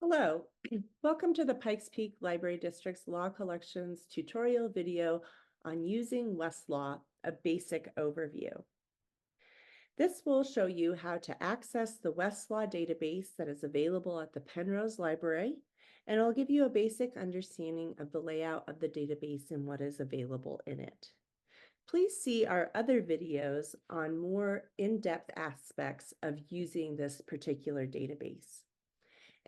Hello, welcome to the Pikes Peak Library District's Law Collections tutorial video on using Westlaw, a basic overview. This will show you how to access the Westlaw database that is available at the Penrose Library, and it'll give you a basic understanding of the layout of the database and what is available in it. Please see our other videos on more in-depth aspects of using this particular database.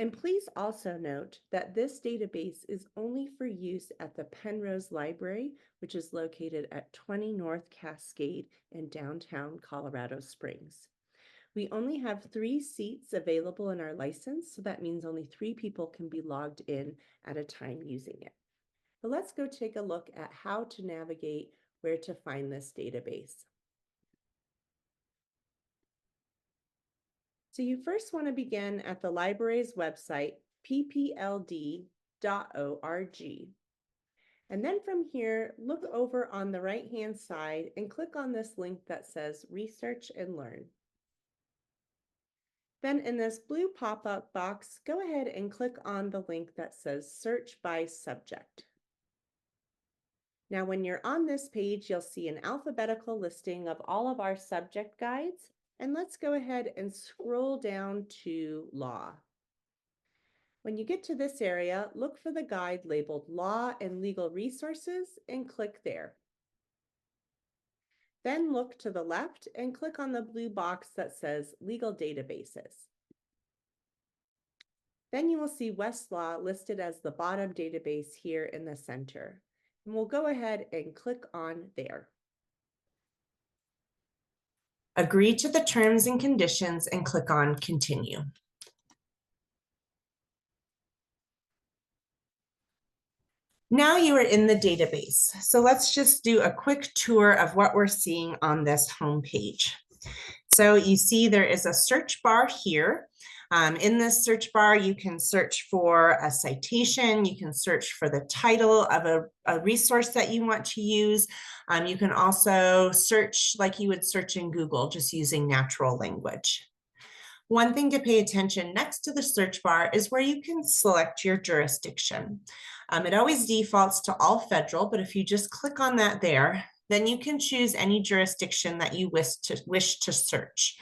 And please also note that this database is only for use at the Penrose Library, which is located at 20 North Cascade in downtown Colorado Springs. We only have 3 seats available in our license, so that means only 3 people can be logged in at a time using it. But let's go take a look at how to navigate where to find this database. So you first want to begin at the library's website, ppld.org. And then from here, look over on the right-hand side and click on this link that says Research and Learn. Then in this blue pop-up box, go ahead and click on the link that says Search by Subject. Now, when you're on this page, you'll see an alphabetical listing of all of our subject guides. And let's go ahead and scroll down to Law. When you get to this area, look for the guide labeled Law and Legal Resources and click there. Then look to the left and click on the blue box that says Legal Databases. Then you will see Westlaw listed as the bottom database here in the center. And we'll go ahead and click on there. Agree to the terms and conditions and click on Continue. Now you are in the database. So let's just do a quick tour of what we're seeing on this home page. So you see there is a search bar here. In this search bar, you can search for a citation, you can search for the title of a resource that you want to use. You can also search like you would search in Google, just using natural language. One thing to pay attention next to the search bar is where you can select your jurisdiction. It always defaults to all federal, but if you just click on that there, then you can choose any jurisdiction that you wish to search.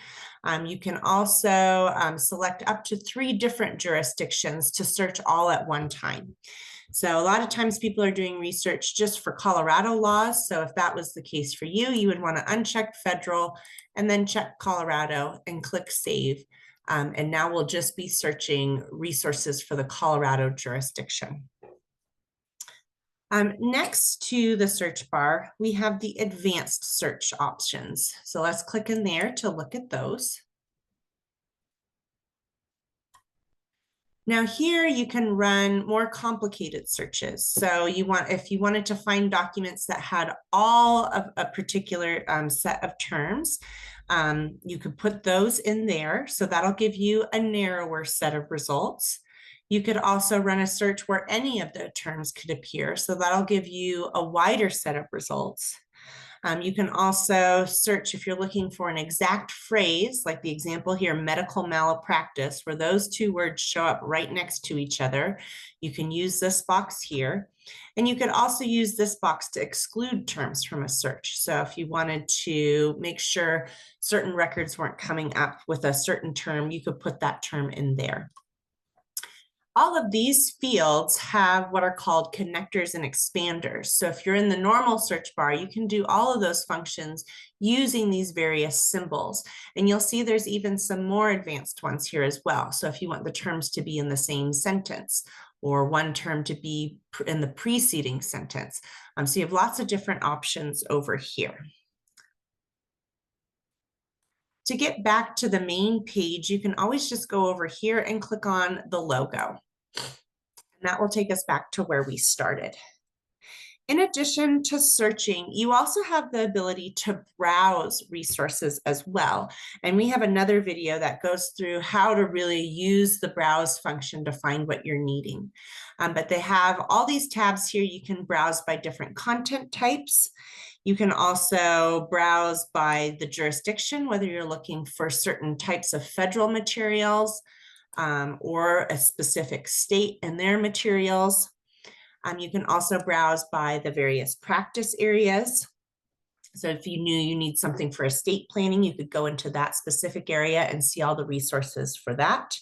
You can also select up to 3 different jurisdictions to search all at one time. So a lot of times people are doing research just for Colorado laws. So if that was the case for you, you would want to uncheck federal and then check Colorado and click save. And now we'll just be searching resources for the Colorado jurisdiction. Next to the search bar, we have the advanced search options. So let's click in there to look at those. Now here you can run more complicated searches. So if you wanted to find documents that had all of a particular set of terms, you could put those in there. So that'll give you a narrower set of results. You could also run a search where any of the terms could appear. So that'll give you a wider set of results. You can also search if you're looking for an exact phrase, like the example here, medical malpractice, where those 2 words show up right next to each other. You can use this box here. And you could also use this box to exclude terms from a search. So if you wanted to make sure certain records weren't coming up with a certain term, you could put that term in there. All of these fields have what are called connectors and expanders. So if you're in the normal search bar, you can do all of those functions using these various symbols. And you'll see there's even some more advanced ones here as well. So if you want the terms to be in the same sentence, or one term to be in the preceding sentence. So you have lots of different options over here. To get back to the main page, you can always just go over here and click on the logo. And that will take us back to where we started. In addition to searching, you also have the ability to browse resources as well. And we have another video that goes through how to really use the browse function to find what you're needing. But they have all these tabs here. You can browse by different content types. You can also browse by the jurisdiction, whether you're looking for certain types of federal materials. or a specific state and their materials. You can also browse by the various practice areas. So if you knew you need something for estate planning, you could go into that specific area and see all the resources for that.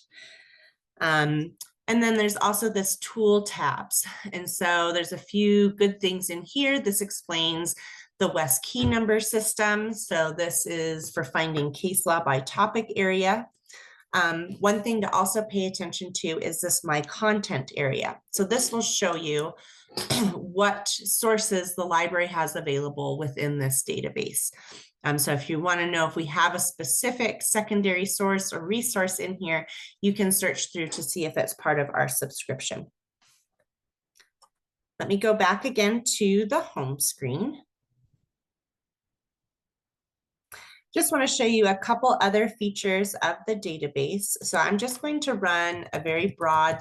And then there's also this tool tabs. And so there's a few good things in here. This explains the West key number system. So this is for finding case law by topic area. One thing to also pay attention to is this My Content area. So this will show you what sources the library has available within this database. So if you want to know if we have a specific secondary source or resource in here, you can search through to see if it's part of our subscription. Let me go back again to the home screen. Just want to show you a couple other features of the database. So I'm just going to run a very broad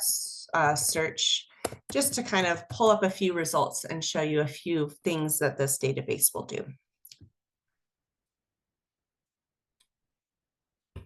search just to kind of pull up a few results and show you a few things that this database will do.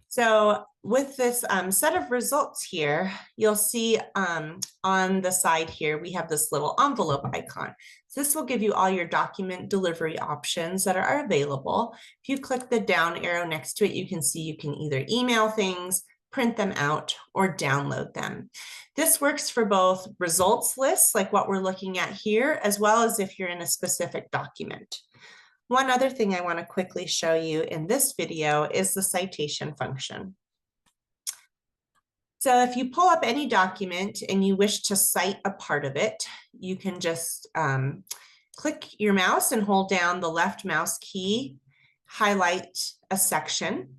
So with this set of results here, you'll see on the side here, we have this little envelope icon. So this will give you all your document delivery options that are available. If you click the down arrow next to it, you can see you can either email things, print them out, or download them. This works for both results lists, like what we're looking at here, as well as if you're in a specific document. One other thing I want to quickly show you in this video is the citation function. So if you pull up any document and you wish to cite a part of it, you can just click your mouse and hold down the left mouse key, highlight a section,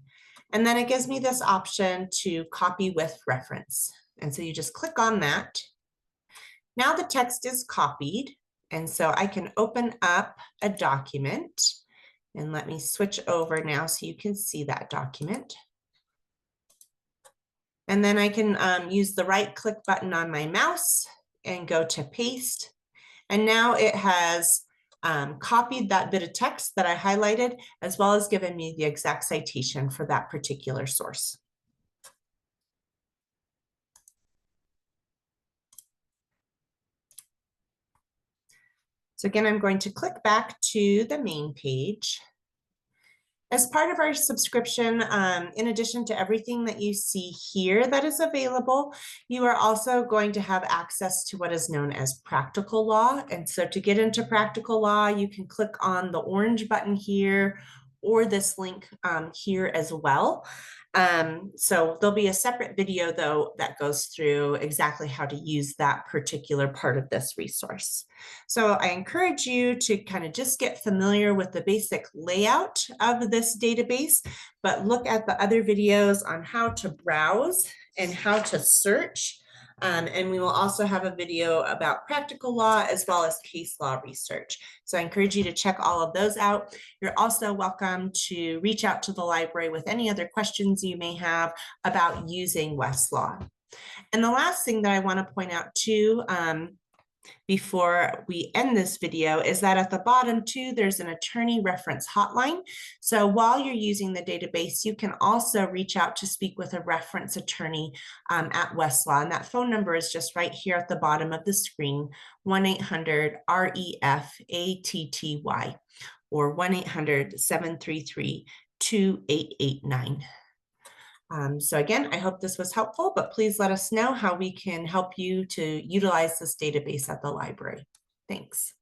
and then it gives me this option to copy with reference. And so you just click on that. Now the text is copied. And so I can open up a document, and let me switch over now so you can see that document. And then I can use the right click button on my mouse and go to paste. And now it has copied that bit of text that I highlighted, as well as given me the exact citation for that particular source. So again, I'm going to click back to the main page. As part of our subscription, in addition to everything that you see here that is available, you are also going to have access to what is known as practical law. And so to get into practical law, you can click on the orange button here or this link here as well. So there'll be a separate video though that goes through exactly how to use that particular part of this resource. So I encourage you to kind of just get familiar with the basic layout of this database, but look at the other videos on how to browse and how to search. And we will also have a video about practical law as well as case law research. So I encourage you to check all of those out. You're also welcome to reach out to the library with any other questions you may have about using Westlaw. And the last thing that I want to point out too, before we end this video, is that at the bottom too, there's an attorney reference hotline. So while you're using the database, you can also reach out to speak with a reference attorney at Westlaw. And that phone number is just right here at the bottom of the screen, 1-800-REFATTY or 1-800-733-2889. So again, I hope this was helpful, but please let us know how we can help you to utilize this database at the library. Thanks.